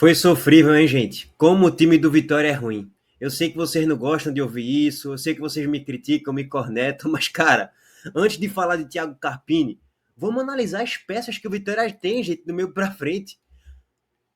Foi sofrível, hein, gente? Como o time do Vitória é ruim. Eu sei que vocês não gostam de ouvir isso, eu sei que vocês me criticam, me cornetam, mas, cara, antes de falar de Thiago Carpini, vamos analisar as peças que o Vitória tem, gente, do meio pra frente.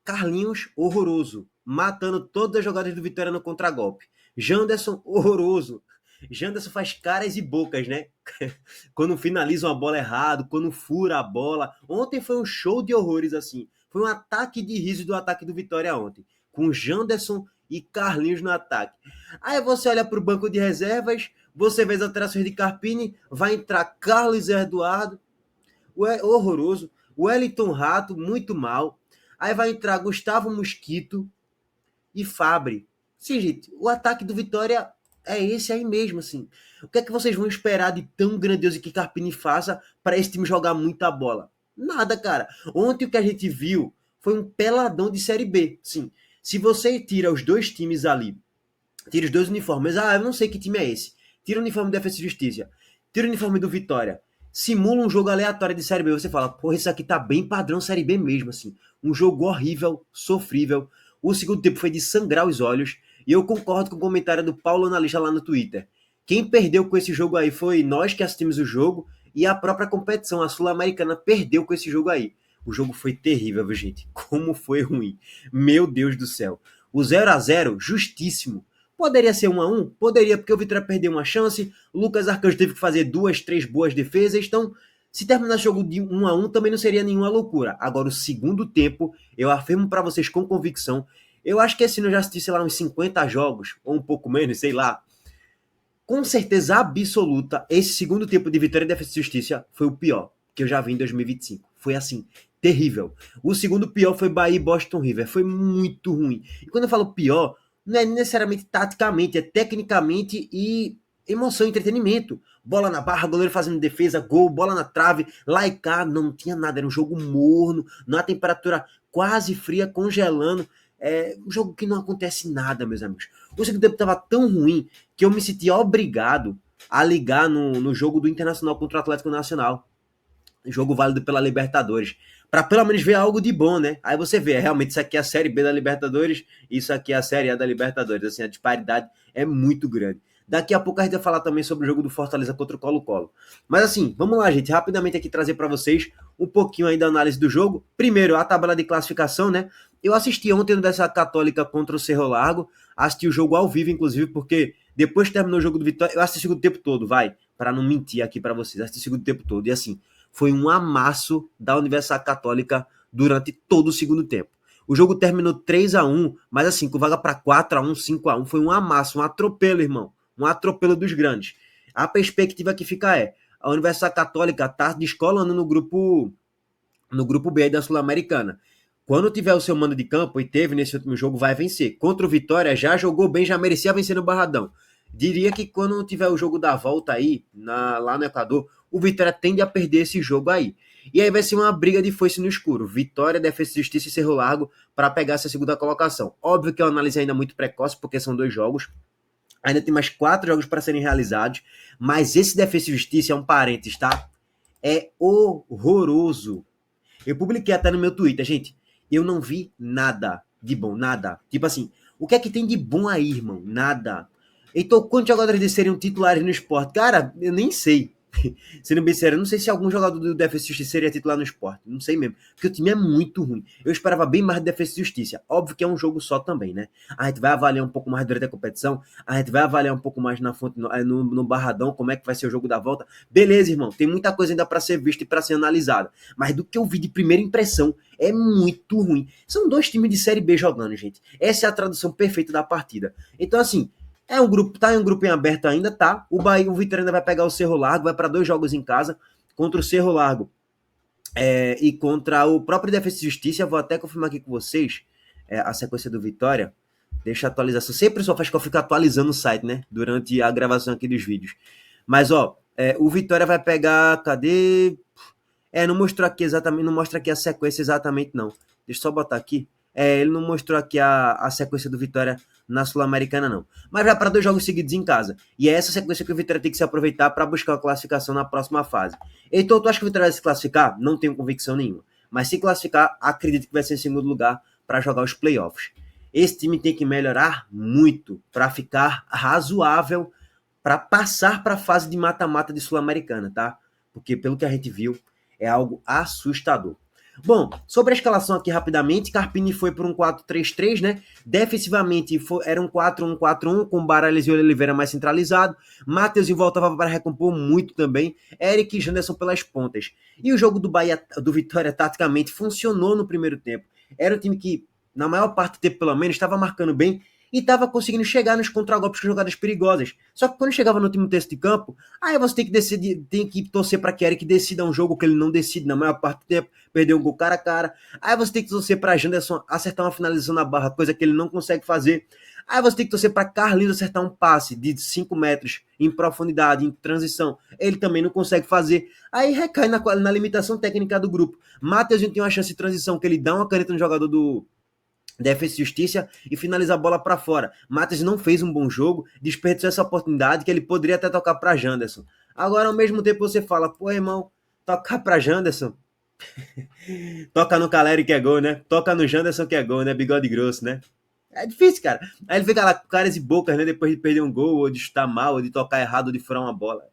Carlinhos, horroroso, matando todas as jogadas do Vitória no contragolpe. Janderson, horroroso. Janderson faz caras e bocas, né? Quando finaliza uma bola errado, quando fura a bola. Ontem foi um show de horrores, assim. Foi um ataque de riso do ataque do Vitória ontem. Com Janderson e Carlinhos no ataque. Aí você olha para o banco de reservas, você vê as alterações de Carpini, vai entrar Carlos Eduardo, horroroso. Wellington Rato, muito mal. Aí vai entrar Gustavo Mosquito e Fabre. Sim, gente, o ataque do Vitória é esse aí mesmo, assim. O que é que vocês vão esperar de tão grandioso que Carpini faça para esse time jogar muita bola? Nada, cara. Ontem o que a gente viu foi um peladão de Série B. Sim, se você tira os dois times ali, tira os dois uniformes, eu não sei que time é esse. Tira o uniforme do Defesa e Justiça, tira o uniforme do Vitória, simula um jogo aleatório de Série B, você fala, porra, isso aqui tá bem padrão Série B mesmo, assim. Um jogo horrível, sofrível. O segundo tempo foi de sangrar os olhos. E eu concordo com o comentário do Paulo Analista lá no Twitter. Quem perdeu com esse jogo aí foi nós que assistimos o jogo e a própria competição, a Sul-Americana, perdeu com esse jogo aí. O jogo foi terrível, viu, gente? Como foi ruim. Meu Deus do céu. O 0-0 justíssimo. Poderia ser 1-1? Poderia, porque o Vitória perdeu uma chance. O Lucas Arcanjo teve que fazer 2, 3 boas defesas. Então, se terminar o jogo de 1-1, também não seria nenhuma loucura. Agora, o segundo tempo, eu afirmo para vocês com convicção, eu acho que esse ano eu já assisti, sei lá, uns 50 jogos, ou um pouco menos, sei lá. Com certeza absoluta, esse segundo tempo de Vitória e Defesa e Justiça foi o pior que eu já vi em 2025. Foi assim, terrível. O segundo pior foi Bahia e Boston River. Foi muito ruim. E quando eu falo pior, não é necessariamente taticamente, é tecnicamente e emoção, entretenimento. Bola na barra, goleiro fazendo defesa, gol, bola na trave, lá e cá, não tinha nada. Era um jogo morno, na temperatura quase fria, congelando. É um jogo que não acontece nada, meus amigos. O segundo tempo estava tão ruim que eu me senti obrigado a ligar no jogo do Internacional contra o Atlético Nacional. Jogo válido pela Libertadores. Para pelo menos ver algo de bom, né? Aí você vê, realmente isso aqui é a Série B da Libertadores, isso aqui é a Série A da Libertadores. Assim, a disparidade é muito grande. Daqui a pouco a gente vai falar também sobre o jogo do Fortaleza contra o Colo-Colo. Mas assim, vamos lá, gente, rapidamente aqui trazer para vocês um pouquinho aí da análise do jogo. Primeiro, a tabela de classificação, né? Eu assisti ontem no dessa Católica contra o Cerro Largo, assisti o jogo ao vivo, inclusive, porque depois que terminou o jogo do Vitória, eu assisti o segundo tempo todo, vai, para não mentir aqui para vocês, assisti o segundo tempo todo, e assim, foi um amasso da Universidade Católica durante todo o segundo tempo. O jogo terminou 3-1, mas assim, com vaga para 4-1, 5-1, foi um amasso, um atropelo, irmão. Um atropelo dos grandes. A perspectiva que fica é, a Universidade Católica está descolando no grupo B da Sul-Americana. Quando tiver o seu mando de campo, e teve nesse último jogo, vai vencer. Contra o Vitória, já jogou bem, já merecia vencer no Barradão. Diria que quando tiver o jogo da volta aí, lá no Equador, o Vitória tende a perder esse jogo aí. E aí vai ser uma briga de foice no escuro. Vitória, Defesa e Justiça e Cerro Largo para pegar essa segunda colocação. Óbvio que é uma análise ainda muito precoce, porque são 2 jogos. Ainda tem mais 4 jogos para serem realizados. Mas esse Defesa e Justiça é um parênteses, tá? É horroroso. Eu publiquei até no meu Twitter, gente. Eu não vi nada de bom, nada. Tipo assim, o que é que tem de bom aí, irmão? Nada. Então, quantos jogadores desses seriam titulares no esporte? Cara, eu nem sei. Sendo bem sério, eu não sei se algum jogador do Defesa e Justiça seria titular no esporte. Não sei mesmo. Porque o time é muito ruim. Eu esperava bem mais de Defesa e Justiça. Óbvio que é um jogo só também, né? A gente vai avaliar um pouco mais durante a competição. A gente vai avaliar um pouco mais na fonte, no Barradão, como é que vai ser o jogo da volta. Beleza, irmão. Tem muita coisa ainda para ser vista e para ser analisada. Mas do que eu vi de primeira impressão, é muito ruim. São 2 times de Série B jogando, gente. Essa é a tradução perfeita da partida. Então, assim, é um grupo, tá em um grupo em aberto ainda, tá? O Bahia, o Vitória ainda vai pegar o Cerro Largo, vai para 2 jogos em casa, contra o Cerro Largo e contra o próprio Defesa e Justiça. Eu vou até confirmar aqui com vocês a sequência do Vitória. Deixa a atualização. Sempre só faz que eu fico atualizando o site, né? Durante a gravação aqui dos vídeos. Mas, ó, o Vitória vai pegar. Cadê? Não mostrou aqui exatamente, não mostra aqui a sequência exatamente, não. Deixa eu só botar aqui. Ele não mostrou aqui a sequência do Vitória na Sul-Americana, não. Mas vai para 2 jogos seguidos em casa. E é essa sequência que o Vitória tem que se aproveitar para buscar a classificação na próxima fase. Então, tu acha que o Vitória vai se classificar? Não tenho convicção nenhuma. Mas se classificar, acredito que vai ser em segundo lugar para jogar os playoffs. Esse time tem que melhorar muito para ficar razoável para passar para a fase de mata-mata de Sul-Americana, tá? Porque pelo que a gente viu, é algo assustador. Bom, sobre a escalação aqui rapidamente, Carpini foi por um 4-3-3, né? Defensivamente era um 4-1-4-1, com Baralhas e Oliveira mais centralizado. Matheus voltava para recompor muito também. Eric e Janderson pelas pontas. E o jogo do Bahia, do Vitória, taticamente, funcionou no primeiro tempo. Era um time que, na maior parte do tempo pelo menos, estava marcando bem e estava conseguindo chegar nos contragolpes com jogadas perigosas. Só que quando chegava no último terço de campo, aí você tem que decidir, tem que torcer para que Eric decida um jogo que ele não decide na maior parte do tempo, perder um gol cara a cara. Aí você tem que torcer para Janderson acertar uma finalização na barra, coisa que ele não consegue fazer. Aí você tem que torcer para Carlinhos acertar um passe de 5 metros em profundidade, em transição. Ele também não consegue fazer. Aí recai na limitação técnica do grupo. Matheus tem uma chance de transição que ele dá uma caneta no jogador do Defesa e Justiça e finaliza a bola para fora. Matheus não fez um bom jogo, desperdiçou essa oportunidade que ele poderia até tocar para Janderson. Agora, ao mesmo tempo, você fala, pô, irmão, tocar para Janderson. Toca no Caleri que é gol, né? Toca no Janderson que é gol, né? Bigode grosso, né? É difícil, cara. Aí ele fica lá com caras e bocas, né? Depois de perder um gol, ou de chutar mal, ou de tocar errado, ou de furar uma bola.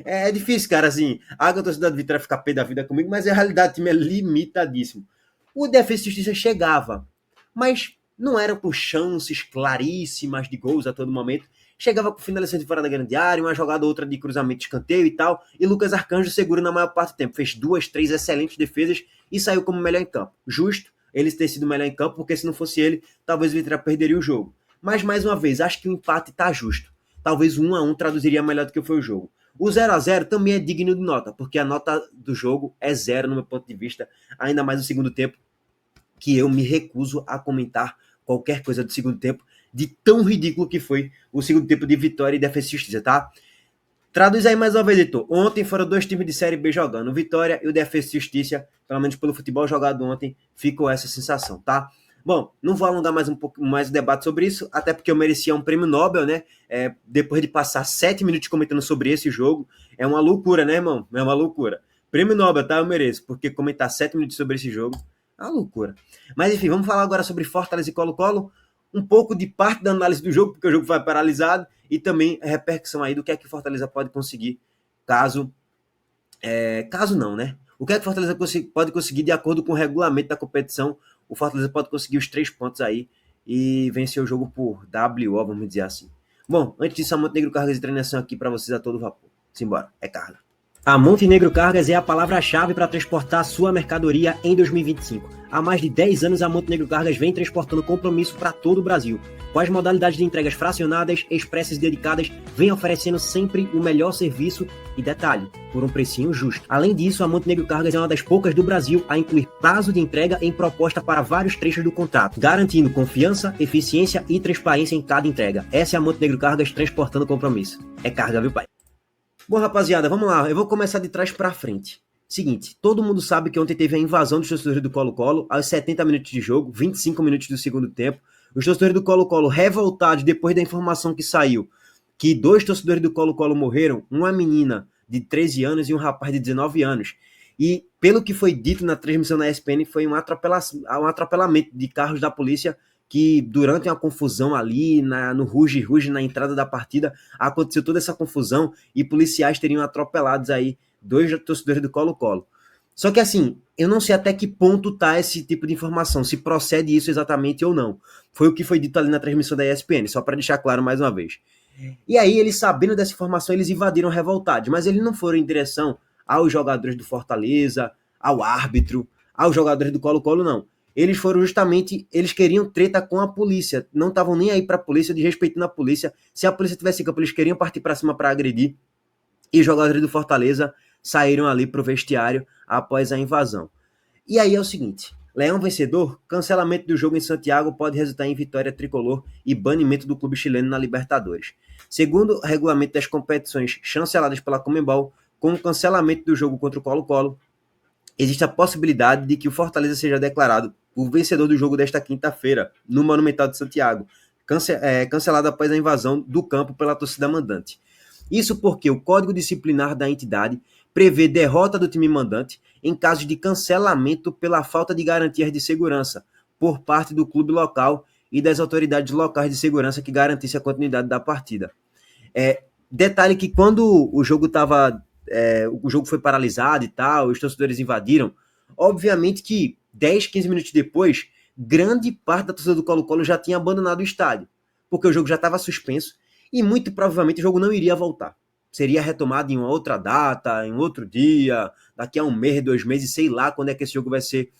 É difícil, cara, assim. A torcida do Vitória fica pé da vida comigo, mas a realidade do time é limitadíssimo. O Defesa e Justiça chegava, mas não eram por chances claríssimas de gols a todo momento. Chegava com finalização de fora da grande área, uma jogada ou outra de cruzamento de escanteio e tal, e Lucas Arcanjo segura na maior parte do tempo. Fez 2, 3 excelentes defesas e saiu como melhor em campo. Justo ele ter sido melhor em campo, porque se não fosse ele, talvez o Vitória perderia o jogo. Mas, mais uma vez, acho que o empate tá justo. Talvez 1-1 traduziria melhor do que foi o jogo. O 0-0 também é digno de nota, porque a nota do jogo é 0 no meu ponto de vista, ainda mais no segundo tempo, que eu me recuso a comentar qualquer coisa do segundo tempo, de tão ridículo que foi o segundo tempo de Vitória e Defesa e Justiça, tá? Traduz aí mais uma vez, editor. Ontem foram 2 times de Série B jogando, o Vitória e o Defesa e Justiça, pelo menos pelo futebol jogado ontem, ficou essa sensação, tá? Bom, não vou alongar mais um pouco mais o debate sobre isso, até porque eu merecia um prêmio Nobel, né? Depois de passar 7 minutos comentando sobre esse jogo, é uma loucura, né, irmão? É uma loucura. Prêmio Nobel, tá? Eu mereço, porque comentar 7 minutos sobre esse jogo é uma loucura. Mas enfim, vamos falar agora sobre Fortaleza e Colo-Colo, um pouco de parte da análise do jogo, porque o jogo foi paralisado, e também a repercussão aí do que é que Fortaleza pode conseguir caso não, né? O que é que Fortaleza pode conseguir de acordo com o regulamento da competição. O Fortaleza pode conseguir os 3 pontos aí e vencer o jogo por WO, vamos dizer assim. Bom, antes disso, a Montenegro Cargas de treinação aqui para vocês a todo vapor. Simbora, é carga. A Montenegro Cargas é a palavra-chave para transportar sua mercadoria em 2025. Há mais de 10 anos, a Montenegro Cargas vem transportando compromisso para todo o Brasil. Com as modalidades de entregas fracionadas, expressas e dedicadas, vem oferecendo sempre o melhor serviço e detalhe, por um precinho justo. Além disso, a Montenegro Cargas é uma das poucas do Brasil a incluir prazo de entrega em proposta para vários trechos do contrato, garantindo confiança, eficiência e transparência em cada entrega. Essa é a Montenegro Cargas transportando compromisso. É carga, viu, pai? Bom, rapaziada, vamos lá. Eu vou começar de trás para frente. Seguinte, todo mundo sabe que ontem teve a invasão dos torcedores do Colo-Colo aos 70 minutos de jogo, 25 minutos do segundo tempo. Os torcedores do Colo-Colo revoltados depois da informação que saiu que 2 torcedores do Colo-Colo morreram, uma menina de 13 anos e um rapaz de 19 anos. E pelo que foi dito na transmissão da ESPN, foi um atropelamento de carros da polícia que durante uma confusão ali, no ruge-ruge, na entrada da partida, aconteceu toda essa confusão e policiais teriam atropelados aí 2 torcedores do Colo-Colo. Só que assim, eu não sei até que ponto tá esse tipo de informação, se procede isso exatamente ou não. Foi o que foi dito ali na transmissão da ESPN, só para deixar claro mais uma vez. E aí, eles sabendo dessa informação, eles invadiram revoltados, mas eles não foram em direção aos jogadores do Fortaleza, ao árbitro, aos jogadores do Colo-Colo, não. Eles foram justamente, eles queriam treta com a polícia, não estavam nem aí pra polícia, desrespeitando a polícia. Se a polícia tivesse em campo, eles queriam partir pra cima pra agredir, e os jogadores do Fortaleza saíram ali pro vestiário após a invasão. E aí é o seguinte, Leão vencedor, cancelamento do jogo em Santiago pode resultar em vitória tricolor e banimento do clube chileno na Libertadores. Segundo o regulamento das competições chanceladas pela Conmebol, com o cancelamento do jogo contra o Colo-Colo, existe a possibilidade de que o Fortaleza seja declarado o vencedor do jogo desta quinta-feira, no Monumental de Santiago, cancelado após a invasão do campo pela torcida mandante. Isso porque o Código Disciplinar da entidade prevê derrota do time mandante em caso de cancelamento pela falta de garantias de segurança, por parte do clube local e das autoridades locais de segurança que garantisse a continuidade da partida. Detalhe que quando o jogo o jogo foi paralisado e tal, os torcedores invadiram, obviamente que 10, 15 minutos depois, grande parte da torcida do Colo-Colo já tinha abandonado o estádio, porque o jogo já estava suspenso e muito provavelmente o jogo não iria voltar. Seria retomado em uma outra data, em outro dia, daqui a um mês, 2 meses, sei lá quando é que esse jogo vai ser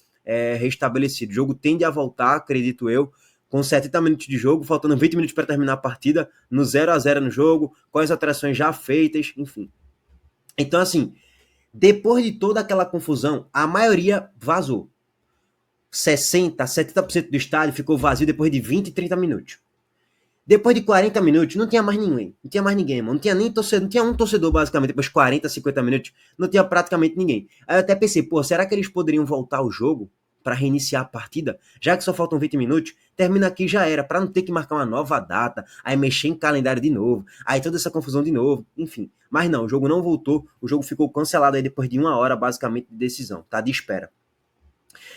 restabelecido. O jogo tende a voltar, acredito eu, com 70 minutos de jogo, faltando 20 minutos para terminar a partida, no 0-0 no jogo, com as alterações já feitas, enfim. Então, assim, depois de toda aquela confusão, a maioria vazou. 60%, 70% do estádio ficou vazio depois de 20, 30 minutos. Depois de 40 minutos, não tinha mais ninguém. Não tinha mais ninguém, mano. Não tinha nem torcedor, não tinha um torcedor, basicamente. Depois de 40, 50 minutos, não tinha praticamente ninguém. Aí eu até pensei, pô, será que eles poderiam voltar ao jogo para reiniciar a partida? Já que só faltam 20 minutos, termina aqui já era, para não ter que marcar uma nova data, aí mexer em calendário de novo, aí toda essa confusão de novo, enfim. Mas não, o jogo não voltou, o jogo ficou cancelado aí depois de 1 hora, basicamente, de decisão, tá? De espera.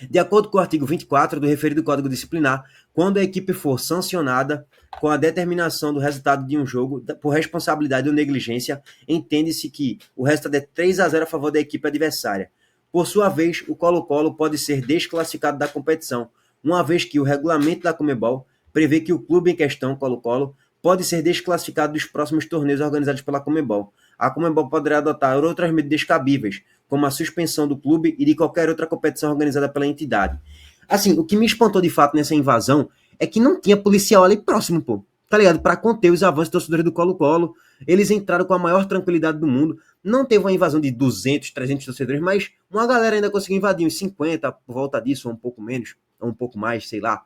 De acordo com o artigo 24 do referido Código Disciplinar, quando a equipe for sancionada com a determinação do resultado de um jogo por responsabilidade ou negligência, entende-se que o resultado é 3-0 a favor da equipe adversária. Por sua vez, o Colo-Colo pode ser desclassificado da competição, uma vez que o regulamento da Conmebol prevê que o clube em questão, Colo-Colo, pode ser desclassificado dos próximos torneios organizados pela Conmebol. A Conmebol poderá adotar outras medidas cabíveis, como a suspensão do clube e de qualquer outra competição organizada pela entidade. Assim, o que me espantou de fato nessa invasão é que não tinha policial ali próximo, pô. Tá ligado? Para conter os avanços dos torcedores do Colo-Colo. Eles entraram com a maior tranquilidade do mundo. Não teve uma invasão de 200, 300 torcedores, mas uma galera ainda conseguiu invadir uns 50 por volta disso, ou um pouco menos, ou um pouco mais, sei lá.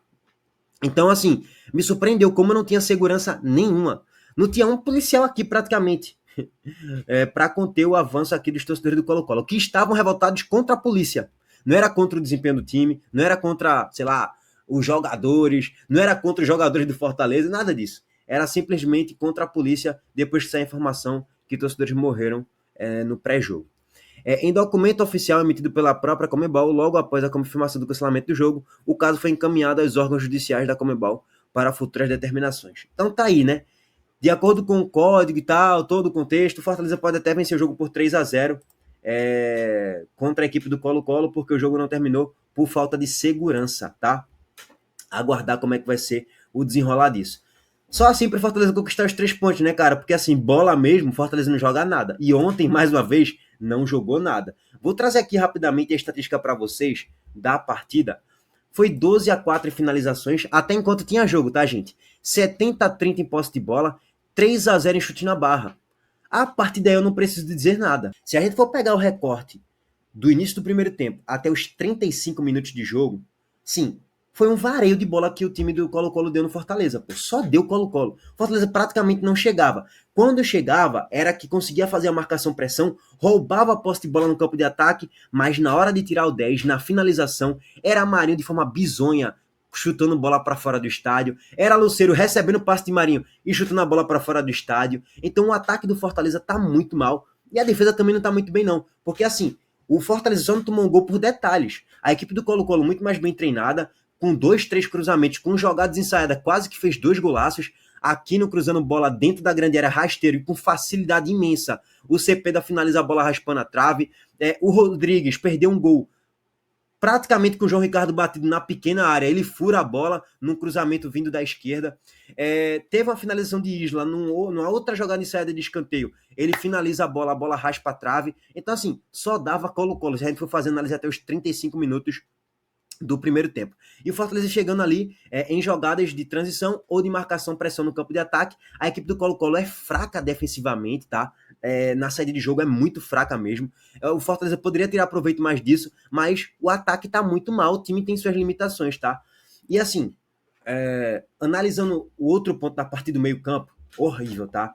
Então, assim, me surpreendeu como não tinha segurança nenhuma. Não tinha um policial aqui praticamente para conter o avanço aqui dos torcedores do Colo-Colo, que estavam revoltados contra a polícia. Não era contra o desempenho do time, não era contra, sei lá, os jogadores, não era contra os jogadores do Fortaleza, nada disso. Era simplesmente contra a polícia depois que saiu a informação que torcedores morreram no pré-jogo. Em documento oficial emitido pela própria Conmebol, logo após a confirmação do cancelamento do jogo, o caso foi encaminhado aos órgãos judiciais da Conmebol para futuras determinações. Então tá aí, né? De acordo com o código e tal, todo o contexto, o Fortaleza pode até vencer o jogo por 3-0 contra a equipe do Colo-Colo, porque o jogo não terminou por falta de segurança, tá? Aguardar como é que vai ser o desenrolar disso. Só assim para o Fortaleza conquistar os 3 pontos, né, cara? Porque assim, bola mesmo, o Fortaleza não joga nada. E ontem, mais uma vez, não jogou nada. Vou trazer aqui rapidamente a estatística para vocês da partida. Foi 12-4 em finalizações, até enquanto tinha jogo, tá, gente? 70-30 em posse de bola, 3-0 em chute na barra. A partir daí eu não preciso dizer nada. Se a gente for pegar o recorte do início do primeiro tempo até os 35 minutos de jogo, sim, foi um vareio de bola que o time do Colo-Colo deu no Fortaleza. Pô, só deu Colo-Colo. Fortaleza praticamente não chegava. Quando chegava, era que conseguia fazer a marcação-pressão, roubava a posse de bola no campo de ataque, mas na hora de tirar o 10, na finalização, era Marinho de forma bizonha, chutando bola para fora do estádio. Era Lucero recebendo passe de Marinho e chutando a bola para fora do estádio. Então o ataque do Fortaleza tá muito mal. E a defesa também não tá muito bem, não. Porque assim, o Fortaleza só não tomou um gol por detalhes. A equipe do Colo-Colo muito mais bem treinada, com 2, 3 cruzamentos, com jogadas ensaiadas, quase que fez 2 golaços. Aquino cruzando bola dentro da grande área, rasteiro e com facilidade imensa. O Cepeda finaliza a bola raspando a trave. O Rodrigues perdeu um gol praticamente com o João Ricardo batido na pequena área. Ele fura a bola num cruzamento vindo da esquerda. Teve uma finalização de Isla numa outra jogada ensaiada de escanteio. Ele finaliza a bola raspa a trave. Então, assim, só dava Colo-Colo. Se a gente for fazer análise até os 35 minutos do primeiro tempo. E o Fortaleza chegando ali em jogadas de transição ou de marcação, pressão no campo de ataque. A equipe do Colo-Colo é fraca defensivamente, tá? Na saída de jogo é muito fraca mesmo. O Fortaleza poderia tirar proveito mais disso, mas o ataque tá muito mal, o time tem suas limitações, tá? E assim, analisando o outro ponto da partida do meio campo, horrível, tá?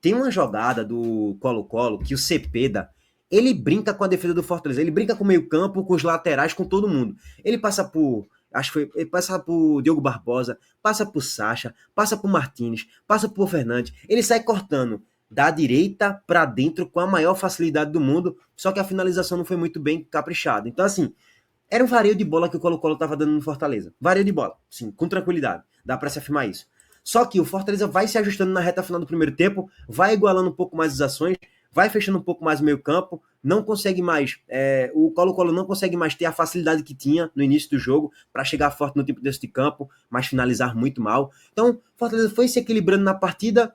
Tem uma jogada do Colo-Colo que o Cepeda, ele brinca com a defesa do Fortaleza, ele brinca com o meio campo, com os laterais, com todo mundo. Ele passa por, ele passa por Diogo Barbosa, passa por Sacha, passa por Martínez, passa por Fernandes, ele sai cortando da direita para dentro com a maior facilidade do mundo, só que a finalização não foi muito bem caprichada. Então assim, Era um vareio de bola que o Colo-Colo tava dando no Fortaleza. Vareio de bola, sim, com tranquilidade. Dá para se afirmar isso. Só que o Fortaleza vai se ajustando na reta final do primeiro tempo, vai igualando um pouco mais as ações, vai fechando um pouco mais o meio campo, não consegue mais, o Colo-Colo não consegue mais ter a facilidade que tinha no início do jogo para chegar forte no tempo desse de campo, mas finalizar muito mal. Então, o Fortaleza foi se equilibrando na partida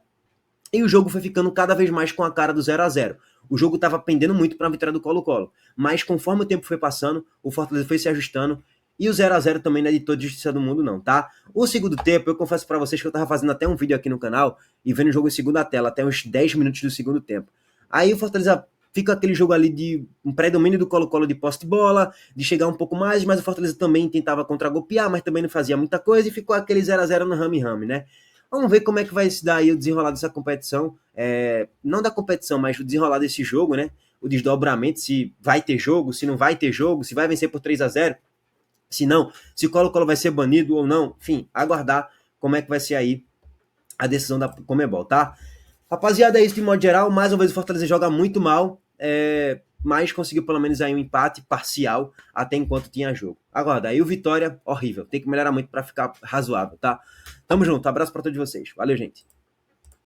e o jogo foi ficando cada vez mais com a cara do 0-0. O jogo estava pendendo muito para a vitória do Colo-Colo, mas conforme o tempo foi passando, o Fortaleza foi se ajustando e o 0-0 também não é de toda justiça do mundo não, tá? O segundo tempo, eu confesso para vocês que eu tava fazendo até um vídeo aqui no canal e vendo o jogo em segunda tela, até uns 10 minutos do segundo tempo. Aí o Fortaleza fica aquele jogo ali de um pré-domínio do Colo-Colo de posse de bola, de chegar um pouco mais, mas o Fortaleza também tentava contra-golpear, mas também não fazia muita coisa e ficou aquele 0-0 no rame-rame, né? Vamos ver como é que vai se dar aí o desenrolar dessa competição. Não da competição, mas o desenrolar desse jogo, né? O desdobramento, se vai ter jogo, se não vai ter jogo, se vai vencer por 3-0, se não, se o Colo-Colo vai ser banido ou não. Enfim, aguardar como é que vai ser aí a decisão da Conmebol, tá? Rapaziada, é isso de modo geral. Mais uma vez o Fortaleza joga muito mal, mas conseguiu pelo menos aí um empate parcial até enquanto tinha jogo. Agora, aí o Vitória, horrível. Tem que melhorar muito para ficar razoável, tá? Tamo junto, abraço para todos vocês. Valeu, gente.